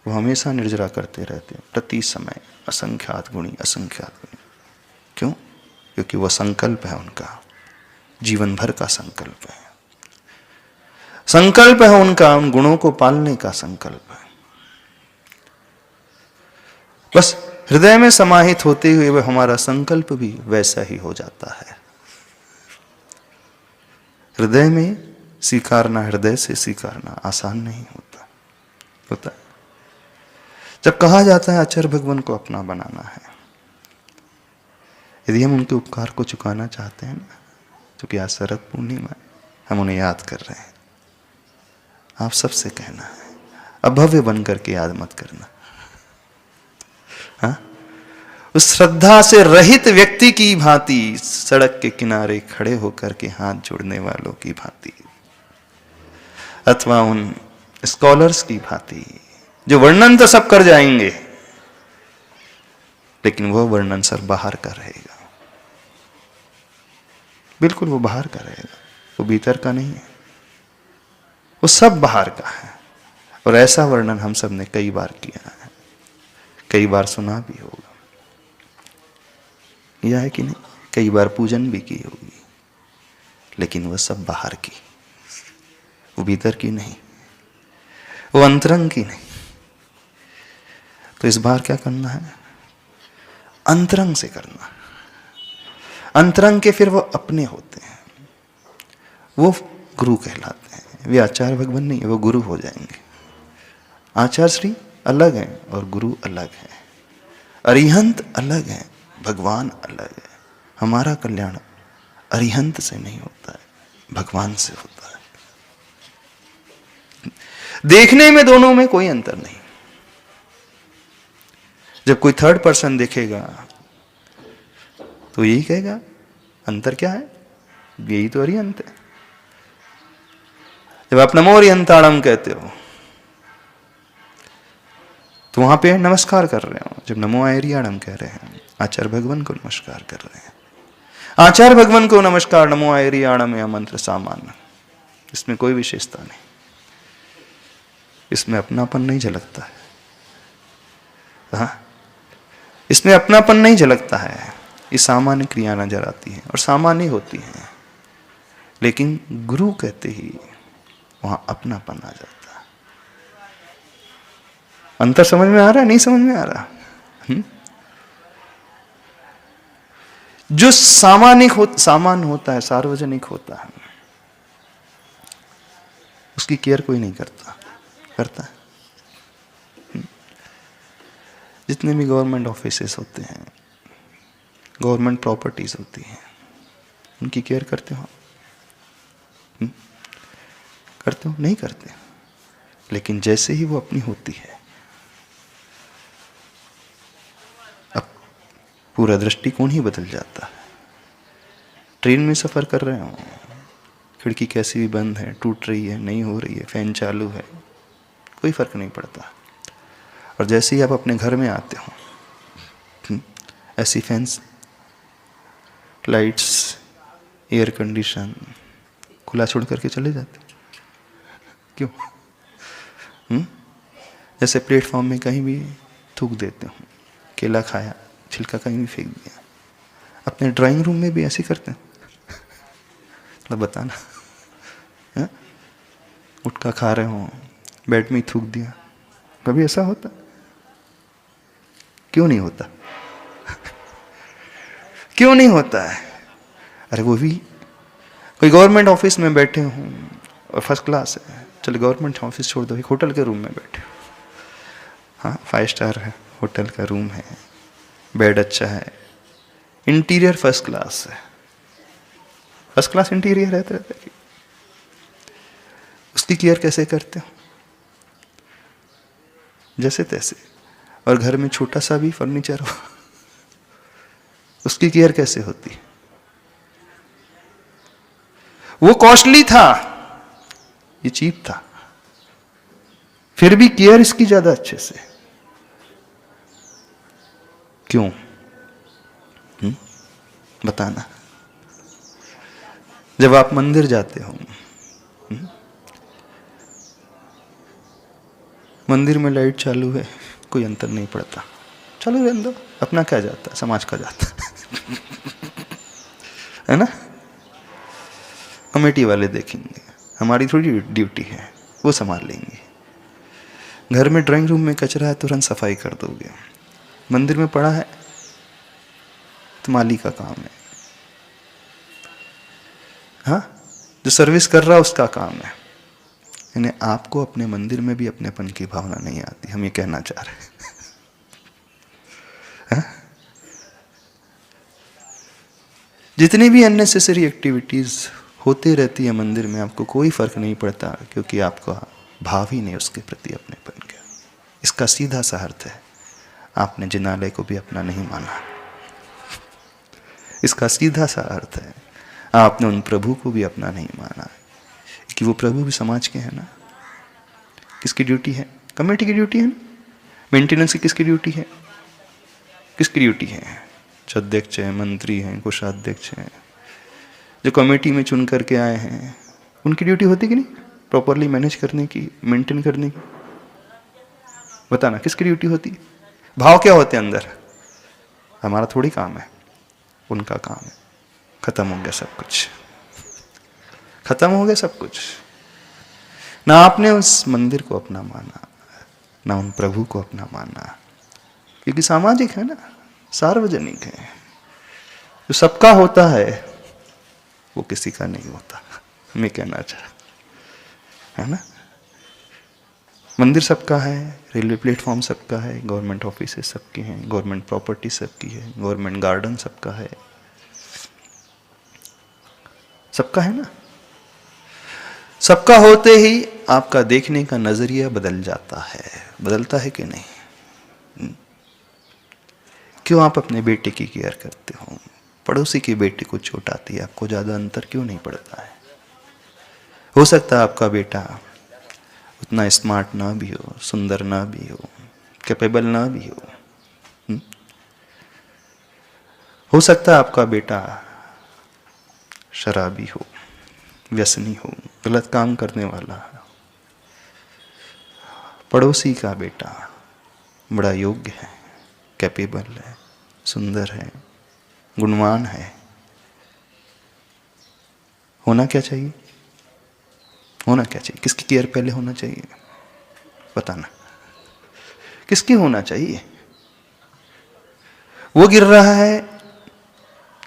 वो हमेशा निर्जरा करते रहते हैं, प्रति समय असंख्यात गुणी असंख्यात गुणी। क्यों? क्योंकि वो संकल्प है उनका, जीवन भर का संकल्प है। संकल्प है उनका उन गुणों को पालने का संकल्प है। बस हृदय में समाहित होते हुए वह हमारा संकल्प भी वैसा ही हो जाता है। हृदय में स्वीकारना, हृदय से स्वीकारना आसान नहीं होता। जब कहा जाता है आचार्य भगवान को अपना बनाना है, यदि हम उनके उपकार को चुकाना चाहते हैं ना, क्योंकि आज शरद पूर्णिमा है, हम उन्हें याद कर रहे हैं। आप सबसे कहना है, अभव्य बन करके याद मत करना। हाँ? उस श्रद्धा से रहित व्यक्ति की भांति, सड़क के किनारे खड़े होकर के हाथ जोड़ने वालों की भांति, अथवा उन स्कॉलर्स की भांति जो वर्णन तो सब कर जाएंगे, लेकिन वह वर्णन सर बाहर का रहेगा। बिल्कुल वो बाहर का रहेगा, वो भीतर का नहीं है, वो सब बाहर का है। और ऐसा वर्णन हम सब ने कई बार किया है, कई बार सुना भी होगा, यह है कि नहीं? कई बार पूजन भी की होगी, लेकिन वह सब बाहर की, वो भीतर की नहीं, वो अंतरंग की नहीं। तो इस बार क्या करना है? अंतरंग से करना। अंतरंग के फिर वो अपने होते हैं, वो गुरु कहलाते हैं। वे आचार्य भगवान नहीं है, वो गुरु हो जाएंगे। आचार्य श्री अलग है और गुरु अलग है, अरिहंत अलग है, भगवान अलग है। हमारा कल्याण अरिहंत से नहीं होता है, भगवान से होता है। देखने में दोनों में कोई अंतर नहीं। जब कोई थर्ड पर्सन देखेगा तो यही कहेगा अंतर क्या है, यही तो अरिहंत है। जब आप नमो अरिहंताणम कहते हो तो वहां पे नमस्कार कर रहे हो। जब नमो अरिहंताणम कह रहे हैं, आचार्य भगवान को नमस्कार कर रहे हैं। आचार्य भगवान को नमस्कार, नमो अरिहंताणम यह मंत्र सामान्य, इसमें कोई विशेषता नहीं, इसमें अपनापन नहीं झलकता है। हाँ, इसमें अपनापन नहीं झलकता है। ये सामान्य क्रिया नजर आती है और सामान्य होती है, लेकिन गुरु कहते ही वहां अपनापन आ जाता है। अंतर समझ में आ रहा है? नहीं समझ में आ रहा? जो सामान्य होता है, सार्वजनिक होता है, उसकी केयर कोई नहीं करता है। जितने भी गवर्नमेंट ऑफिसेस होते हैं, गवर्नमेंट प्रॉपर्टीज होती हैं, उनकी केयर करते हो? करते हो? नहीं करते। लेकिन जैसे ही वो अपनी होती है, अब पूरा दृष्टिकोण ही बदल जाता है। ट्रेन में सफर कर रहे हो, खिड़की कैसी भी बंद है, टूट रही है, नहीं हो रही है, फैन चालू है, कोई फर्क नहीं पड़ता। और जैसे ही आप अपने घर में आते हो, ऐसी फैंस, लाइट्स, एयर कंडीशन खुला छोड़ करके चले जाते। क्यों? जैसे प्लेटफॉर्म में कहीं भी थूक देते हो, केला खाया, छिलका कहीं भी फेंक दिया। अपने ड्राइंग रूम में भी ऐसे करते हैं? मतलब बताना, गुटखा खा रहे हो, बेड में थूक दिया, कभी ऐसा होता? क्यों नहीं होता? क्यों नहीं होता है? अरे वो भी कोई गवर्नमेंट ऑफिस में बैठे हो और फर्स्ट क्लास है, चलो गवर्नमेंट ऑफिस छोड़ दो, एक होटल के रूम में बैठे हो, हाँ 5 स्टार है, होटल का रूम है, बेड अच्छा है, इंटीरियर फर्स्ट क्लास है, फर्स्ट क्लास इंटीरियर रहता है, उसकी केयर कैसे करते हो? जैसे तैसे। और घर में छोटा सा भी फर्नीचर हो, उसकी केयर कैसे होती? वो कॉस्टली था, ये चीप था, फिर भी केयर इसकी ज्यादा अच्छे से। क्यों? बताना। जब आप मंदिर जाते हो, मंदिर में लाइट चालू है, कोई अंतर नहीं पड़ता, चालू रहने दो, अपना क्या जाता है, समाज का जाता है ना। कमेटी वाले देखेंगे, हमारी थोड़ी ड्यूटी है, वो संभाल लेंगे। घर में ड्राइंग रूम में कचरा है, तुरंत सफाई कर दोगे। मंदिर में पड़ा है तो माली का काम है, हाँ, जो सर्विस कर रहा है उसका काम है। यानी आपको अपने मंदिर में भी अपनेपन की भावना नहीं आती, हम ये कहना चाह रहे हैं। जितनी भी अननेसेसरी एक्टिविटीज होती रहती है मंदिर में, आपको कोई फर्क नहीं पड़ता, क्योंकि आपका भाव ही नहीं उसके प्रति अपनेपन का। इसका सीधा सा अर्थ है, आपने जिनालय को भी अपना नहीं माना। इसका सीधा सा अर्थ है, आपने उन प्रभु को भी अपना नहीं माना, कि वो प्रभु भी समाज के हैं ना। किसकी ड्यूटी है? कमेटी की ड्यूटी है ना। मेंटेनेंस की किसकी ड्यूटी है? किसकी ड्यूटी है? जो अध्यक्ष हैं, मंत्री हैं, कोषाध्यक्ष हैं, जो कमेटी में चुन करके आए हैं, उनकी ड्यूटी होती कि नहीं प्रॉपरली मैनेज करने की, मेंटेन करने की? बताना किसकी ड्यूटी होती? भाव क्या होते हैं अंदर? हमारा थोड़ी काम है, उनका काम है। खत्म हो गया सब कुछ, खत्म हो गया सब कुछ। ना आपने उस मंदिर को अपना माना, ना उन प्रभु को अपना माना, क्योंकि सामाजिक है ना, सार्वजनिक है। जो सबका होता है वो किसी का नहीं होता, मैं कहना चाह, है ना। मंदिर सबका है, रेलवे प्लेटफॉर्म सबका है, गवर्नमेंट ऑफिसेस सबकी हैं, गवर्नमेंट प्रॉपर्टी सबकी है, गवर्नमेंट गार्डन सबका है, सबका है ना। सबका होते ही आपका देखने का नजरिया बदल जाता है, बदलता है कि नहीं? क्यों आप अपने बेटे की केयर करते हो, पड़ोसी की बेटी को चोट आती है, आपको ज्यादा अंतर क्यों नहीं पड़ता है? हो सकता है आपका बेटा उतना स्मार्ट ना भी हो, सुंदर ना भी हो, कैपेबल ना भी हो सकता है आपका बेटा शराबी हो, व्यसनी हो, गलत काम करने वाला है। पड़ोसी का बेटा बड़ा योग्य है, कैपेबल है, सुंदर है, गुणवान है। होना क्या चाहिए? होना क्या चाहिए? किसकी केयर पहले होना चाहिए? बताना किसकी होना चाहिए? वो गिर रहा है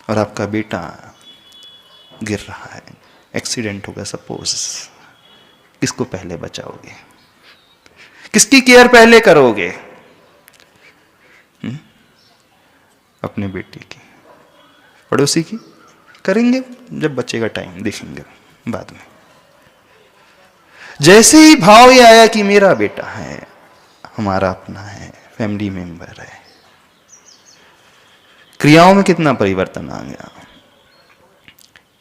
और आपका बेटा गिर रहा है, एक्सीडेंट होगा सपोज, किसको पहले बचाओगे? किसकी केयर पहले करोगे? अपने बेटे की, पड़ोसी की करेंगे जब बचेगा टाइम, देखेंगे बाद में। जैसे ही भाव ये आया कि मेरा बेटा है, हमारा अपना है, फैमिली मेंबर है, क्रियाओं में कितना परिवर्तन आ गया,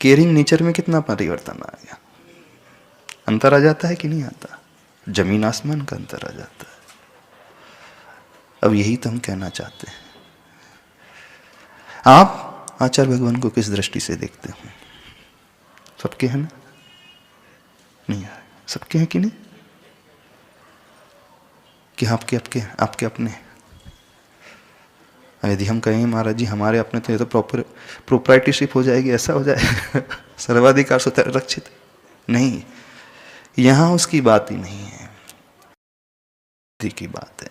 केयरिंग नेचर में कितना परिवर्तन आ गया। अंतर आ जाता है कि नहीं आता? जमीन आसमान का अंतर आ जाता है। अब यही तो हम कहना चाहते हैं। आप आचार्य भगवान को किस दृष्टि से देखते हो? सबके हैं ना? नहीं है, सबके हैं कि नहीं? कि आपके आपके आपके अपने? यदि हम कहें महाराज जी हमारे अपने, तो ये तो प्रॉपर प्रोप्राइटरशिप हो जाएगी, ऐसा हो जाएगा सर्वाधिकार सुरक्षित नहीं। यहां उसकी बात ही नहीं है, की बात है,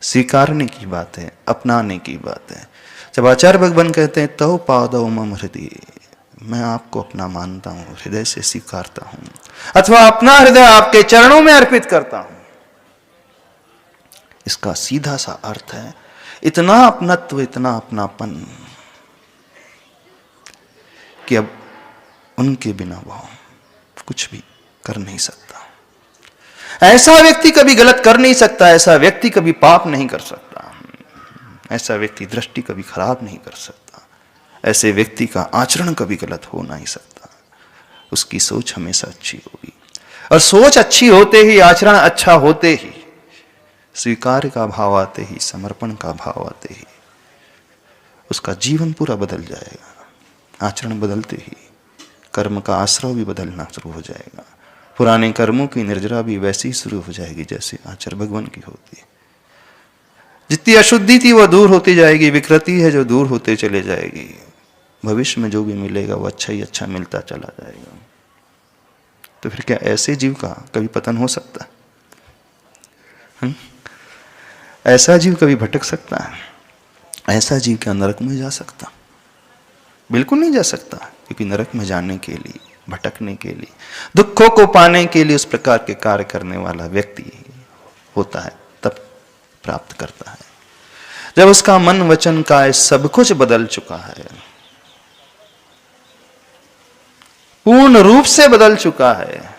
स्वीकारने की बात है, अपनाने की बात है। जब आचार्य भगवान कहते हैं तव पादौ मम हृदय, मैं आपको अपना मानता हूं, हृदय से स्वीकारता हूं, अथवा अपना हृदय आपके चरणों में अर्पित करता हूं, इसका सीधा सा अर्थ है इतना अपनत्व, इतना अपनापन कि अब उनके बिना वो कुछ भी कर नहीं सकता। ऐसा व्यक्ति कभी गलत कर नहीं सकता, ऐसा व्यक्ति कभी पाप नहीं कर सकता, ऐसा व्यक्ति दृष्टि कभी खराब नहीं कर सकता, ऐसे व्यक्ति का आचरण कभी गलत हो नहीं सकता। उसकी सोच हमेशा अच्छी होगी, और सोच अच्छी होते ही, आचरण अच्छा होते ही, स्वीकार का भाव आते ही, समर्पण का भाव आते ही उसका जीवन पूरा बदल जाएगा। आचरण बदलते ही कर्म का आश्रय भी बदलना शुरू हो जाएगा, पुराने कर्मों की निर्जरा भी वैसी ही शुरू हो जाएगी जैसे आचार्य भगवान की होती है। जितनी अशुद्धि थी वो दूर होती जाएगी, विकृति है जो दूर होते चले जाएगी। भविष्य में जो भी मिलेगा वो अच्छा ही अच्छा मिलता चला जाएगा। तो फिर क्या ऐसे जीव का कभी पतन हो सकता है? ऐसा जीव कभी भटक सकता है? ऐसा जीव क्या नरक में जा सकता? बिल्कुल नहीं जा सकता, क्योंकि नरक में जाने के लिए, भटकने के लिए, दुखों को पाने के लिए उस प्रकार के कार्य करने वाला व्यक्ति होता है, तब प्राप्त करता है। जब उसका मन वचन काय सब कुछ बदल चुका है, पूर्ण रूप से बदल चुका है,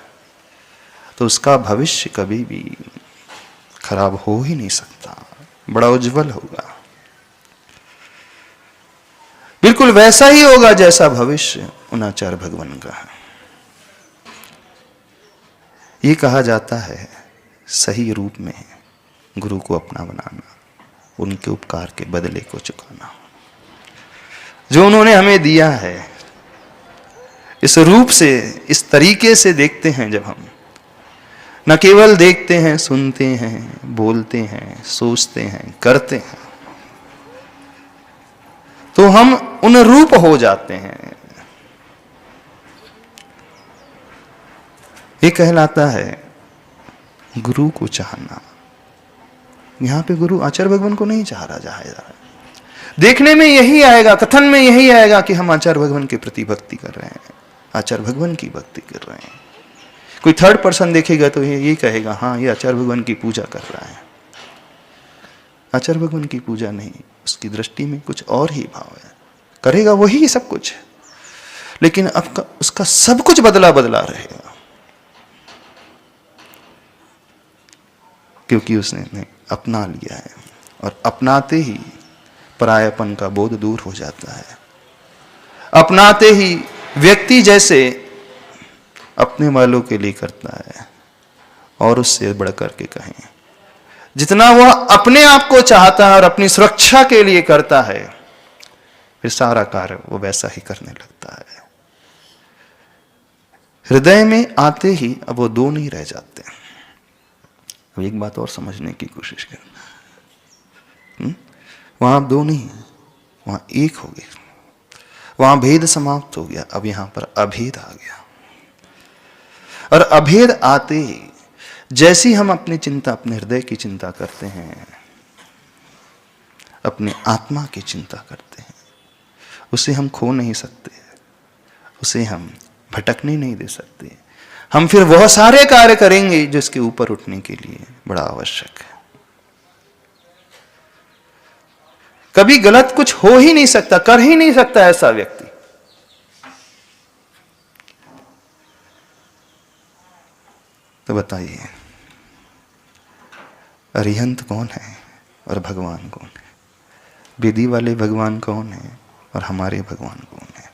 तो उसका भविष्य कभी भी खराब हो ही नहीं सकता, बड़ा उज्जवल होगा। बिल्कुल वैसा ही होगा जैसा भविष्य उन आचार्य भगवान का है। ये कहा जाता है सही रूप में गुरु को अपना बनाना, उनके उपकार के बदले को चुकाना। जो उन्होंने हमें दिया है, इस रूप से, इस तरीके से देखते हैं जब हम, न केवल देखते हैं, सुनते हैं, बोलते हैं, सोचते हैं, करते हैं, तो हम उन रूप हो जाते हैं। ये कहलाता है गुरु को चाहना। यहां पे गुरु आचार्य भगवान को नहीं चाह रहा जा रहा है। देखने में यही आएगा, कथन में यही आएगा कि हम आचार्य भगवान के प्रति भक्ति कर रहे हैं, आचार्य भगवान की भक्ति कर रहे हैं। कोई थर्ड पर्सन देखेगा तो ये कहेगा हाँ ये आचार्य भगवान की पूजा कर रहा है। आचार्य भगवान की पूजा नहीं, उसकी दृष्टि में कुछ और ही भाव है। करेगा वही सब कुछ, लेकिन अब उसका सब कुछ बदला बदला रहेगा, क्योंकि उसने अपना लिया है। और अपनाते ही परायापन का बोध दूर हो जाता है। अपनाते ही व्यक्ति जैसे अपने वालों के लिए करता है, और उससे बढ़कर के कहें जितना वह अपने आप को चाहता है और अपनी सुरक्षा के लिए करता है, फिर सारा कार्य वो वैसा ही करने लगता है। हृदय में आते ही अब वो दो नहीं रह जाते। अब एक बात और समझने की कोशिश करना, वहां अब दो नहीं है, वहां एक हो गया, वहां भेद समाप्त हो गया, अब यहां पर अभेद आ गया। और अभेद आते ही जैसी हम अपनी चिंता, अपने हृदय की चिंता करते हैं, अपने आत्मा की चिंता करते हैं, उसे हम खो नहीं सकते, उसे हम भटकने नहीं दे सकते। हम फिर वह सारे कार्य करेंगे जो इसके ऊपर उठने के लिए बड़ा आवश्यक है। कभी गलत कुछ हो ही नहीं सकता, कर ही नहीं सकता ऐसा व्यक्ति। तो बताइए अरिहंत कौन है और भगवान कौन है? विधि वाले भगवान कौन है और हमारे भगवान कौन है?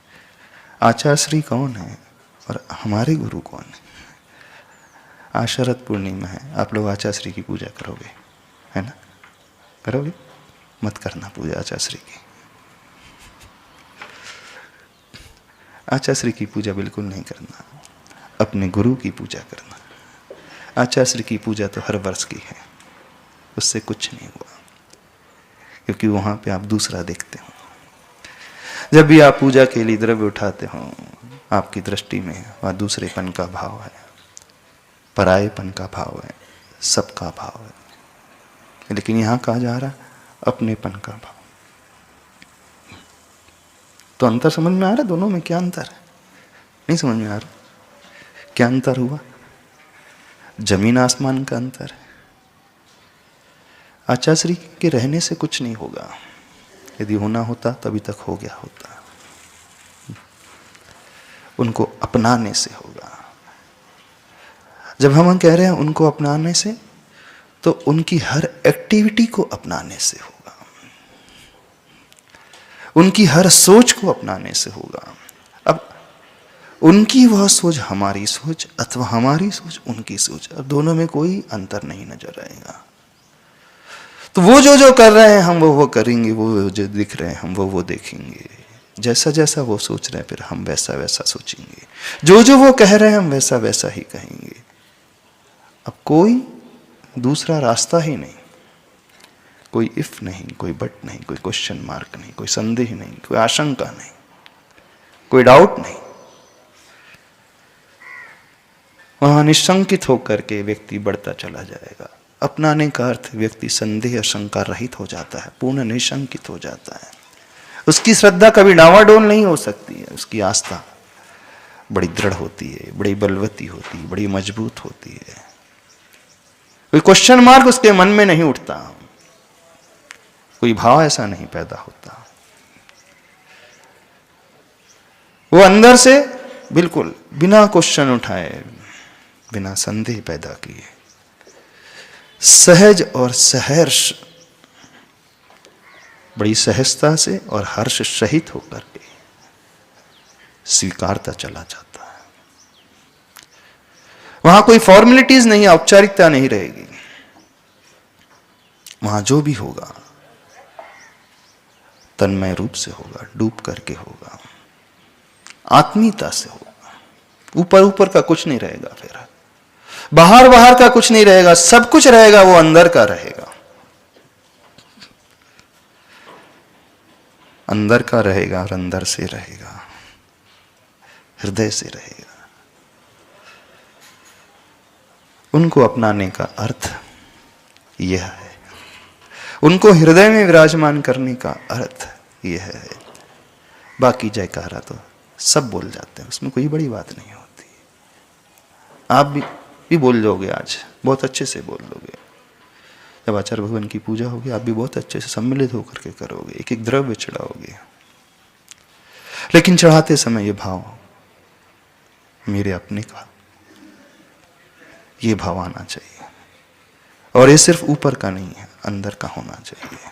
आचार्य श्री कौन है और हमारे गुरु कौन है? आज शरद पूर्णिमा है, आप लोग आचार्य श्री की पूजा करोगे, है ना? करोगे? मत करना पूजा आचार्य श्री की। आचार्य श्री की पूजा बिल्कुल नहीं करना, अपने गुरु की पूजा करना। आचार्य श्री की पूजा तो हर वर्ष की है, उससे कुछ नहीं हुआ, क्योंकि वहां पे आप दूसरा देखते हो। जब भी आप पूजा के लिए द्रव्य उठाते हो, आपकी दृष्टि में वहां दूसरेपन का भाव है, परायेपन का भाव है, सबका भाव है। लेकिन यहां कहा जा रहा अपनेपन का भाव। तो अंतर समझ में आ रहा? दोनों में क्या अंतर है? नहीं समझ में आ रहा? क्या अंतर हुआ? जमीन आसमान का अंतर है। आचार्य श्री के रहने से कुछ नहीं होगा, यदि होना होता तभी तक हो गया होता। उनको अपनाने से होगा। जब हम कह रहे हैं उनको अपनाने से, तो उनकी हर एक्टिविटी को अपनाने से होगा, उनकी हर सोच को अपनाने से होगा। अब उनकी वह सोच हमारी सोच, अथवा हमारी सोच उनकी सोच, अब दोनों में कोई अंतर नहीं नजर आएगा। तो वो जो जो कर रहे हैं हम वो करेंगे, वो जो दिख रहे हैं हम वो देखेंगे। जैसा जैसा वो सोच रहे हैं फिर हम वैसा वैसा सोचेंगे, जो जो वो कह रहे हैं हम वैसा वैसा ही कहेंगे। अब कोई दूसरा रास्ता ही नहीं, कोई इफ नहीं, कोई बट नहीं, कोई क्वेश्चन मार्क नहीं, कोई संदेह नहीं, कोई आशंका नहीं, कोई डाउट नहीं। वहां निशंकित होकर के व्यक्ति बढ़ता चला जाएगा। अपनाने का अर्थ व्यक्ति संदेह शंका रहित हो जाता है, पूर्ण निशंकित हो जाता है। उसकी श्रद्धा कभी डावाडोल नहीं हो सकती है, उसकी आस्था बड़ी दृढ़ होती है, बड़ी बलवती होती है, बड़ी मजबूत होती है। कोई क्वेश्चन मार्क उसके मन में नहीं उठता, कोई भाव ऐसा नहीं पैदा होता। वो अंदर से बिल्कुल बिना क्वेश्चन उठाए, बिना संदेह पैदा किए, सहज और सहर्ष, बड़ी सहजता से और हर्ष सहित होकर के स्वीकारता चला जाता है। वहां कोई फॉर्मेलिटीज नहीं, औपचारिकता नहीं रहेगी। वहां जो भी होगा तन्मय रूप से होगा, डूब करके होगा, आत्मीयता से होगा। ऊपर ऊपर का कुछ नहीं रहेगा, फिर बाहर बाहर का कुछ नहीं रहेगा, सब कुछ रहेगा वो अंदर का रहेगा। अंदर का रहेगा और अंदर से रहेगा, हृदय से रहेगा। उनको अपनाने का अर्थ यह है, उनको हृदय में विराजमान करने का अर्थ यह है। बाकी जयकारा तो सब बोल जाते हैं, उसमें कोई बड़ी बात नहीं होती। आप भी बोल लोगे, आज बहुत अच्छे से बोल लोगे। जब आचार्य भगवान की पूजा होगी आप भी बहुत अच्छे से सम्मिलित होकर के करोगे, एक एक द्रव्य चढ़ाओगे। लेकिन चढ़ाते समय ये भाव मेरे अपने का, ये भाव आना चाहिए। और ये सिर्फ ऊपर का नहीं है, अंदर का होना चाहिए।